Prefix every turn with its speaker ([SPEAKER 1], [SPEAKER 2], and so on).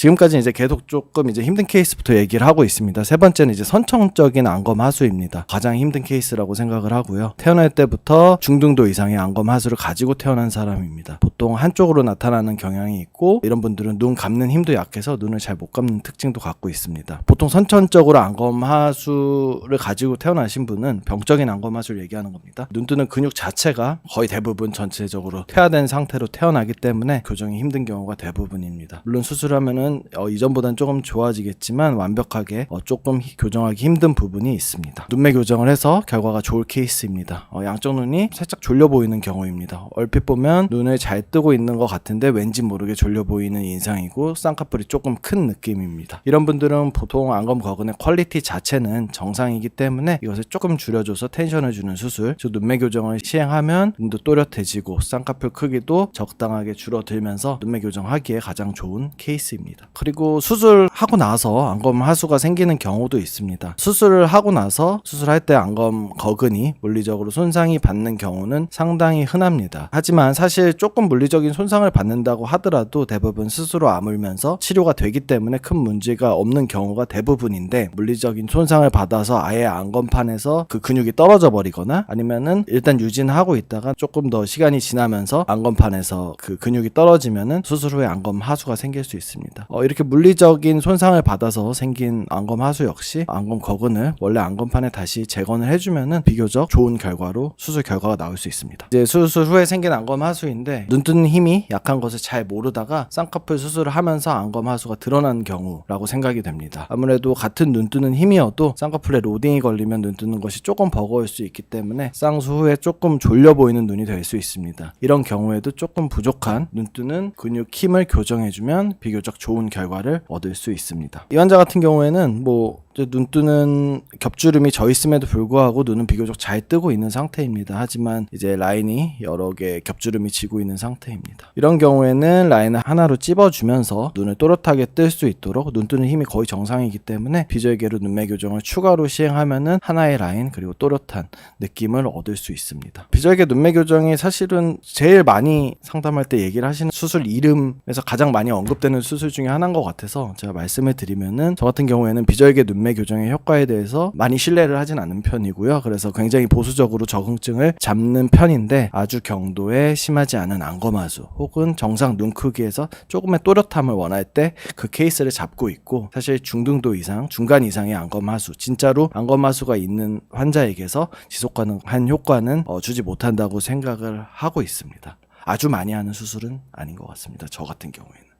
[SPEAKER 1] 지금까지 이제 계속 조금 이제 힘든 케이스부터 얘기를 하고 있습니다. 세 번째는 이제 선천적인 안검 하수입니다. 가장 힘든 케이스라고 생각을 하고요. 태어날 때부터 중등도 이상의 안검 하수를 가지고 태어난 사람입니다. 보통 한쪽으로 나타나는 경향이 있고, 이런 분들은 눈 감는 힘도 약해서 눈을 잘 못 감는 특징도 갖고 있습니다. 보통 선천적으로 안검 하수를 가지고 태어나신 분은 병적인 안검 하수를 얘기하는 겁니다. 눈 뜨는 근육 자체가 거의 대부분 전체적으로 퇴화된 상태로 태어나기 때문에 교정이 힘든 경우가 대부분입니다. 물론 수술하면은 이전보다는 조금 좋아지겠지만 완벽하게 조금 교정하기 힘든 부분이 있습니다. 눈매 교정을 해서 결과가 좋을 케이스입니다. 양쪽 눈이 살짝 졸려 보이는 경우입니다. 얼핏 보면 눈을 잘 뜨고 있는 것 같은데 왠지 모르게 졸려 보이는 인상이고 쌍꺼풀이 조금 큰 느낌입니다. 이런 분들은 보통 안검 거근의 퀄리티 자체는 정상이기 때문에 이것을 조금 줄여줘서 텐션을 주는 수술, 즉 눈매 교정을 시행하면 눈도 또렷해지고 쌍꺼풀 크기도 적당하게 줄어들면서 눈매 교정하기에 가장 좋은 케이스입니다. 그리고 수술하고 나서 안검 하수가 생기는 경우도 있습니다. 수술을 하고 나서 수술할 때 안검 거근이 물리적으로 손상이 받는 경우는 상당히 흔합니다. 하지만 사실 조금 물리적인 손상을 받는다고 하더라도 대부분 스스로 아물면서 치료가 되기 때문에 큰 문제가 없는 경우가 대부분인데, 물리적인 손상을 받아서 아예 안검판에서 그 근육이 떨어져 버리거나 아니면은 일단 유진하고 있다가 조금 더 시간이 지나면서 안검판에서 그 근육이 떨어지면은 수술 후에 안검 하수가 생길 수 있습니다. 이렇게 물리적인 손상을 받아서 생긴 안검 하수 역시 안검 거근을 원래 안검판에 다시 재건을 해주면은 비교적 좋은 결과로 수술 결과가 나올 수 있습니다. 이제 수술 후에 생긴 안검 하수인데, 눈 뜨는 힘이 약한 것을 잘 모르다가 쌍꺼풀 수술을 하면서 안검 하수가 드러난 경우라고 생각이 됩니다. 아무래도 같은 눈 뜨는 힘이어도 쌍꺼풀에 로딩이 걸리면 눈 뜨는 것이 조금 버거울 수 있기 때문에 쌍수 후에 조금 졸려 보이는 눈이 될 수 있습니다. 이런 경우에도 조금 부족한 눈 뜨는 근육 힘을 교정해주면 비교적 좋은 결과를 얻을 수 있습니다. 이 환자 같은 경우에는 눈 뜨는 겹주름이 져 있음에도 불구하고 눈은 비교적 잘 뜨고 있는 상태입니다. 하지만 이제 라인이 여러 개 겹주름이 지고 있는 상태입니다. 이런 경우에는 라인을 하나로 찝어주면서 눈을 또렷하게 뜰 수 있도록, 눈 뜨는 힘이 거의 정상이기 때문에 비절개로 눈매 교정을 추가로 시행하면은 하나의 라인 그리고 또렷한 느낌을 얻을 수 있습니다. 비절개 눈매 교정이 사실은 제일 많이 상담할 때 얘기를 하시는 수술 이름에서 가장 많이 언급되는 수술 중에 하나인 것 같아서 제가 말씀을 드리면은, 저 같은 경우에는 비절개 눈매 교정의 효과에 대해서 많이 신뢰를 하진 않는 편이고요. 그래서 굉장히 보수적으로 적응증을 잡는 편인데, 아주 경도에 심하지 않은 안검하수 혹은 정상 눈 크기에서 조금의 또렷함을 원할 때 그 케이스를 잡고 있고, 사실 중등도 이상, 중간 이상의 안검하수, 진짜로 안검하수가 있는 환자에게서 지속 가능한 효과는 주지 못한다고 생각을 하고 있습니다. 아주 많이 하는 수술은 아닌 것 같습니다. 저 같은 경우에는.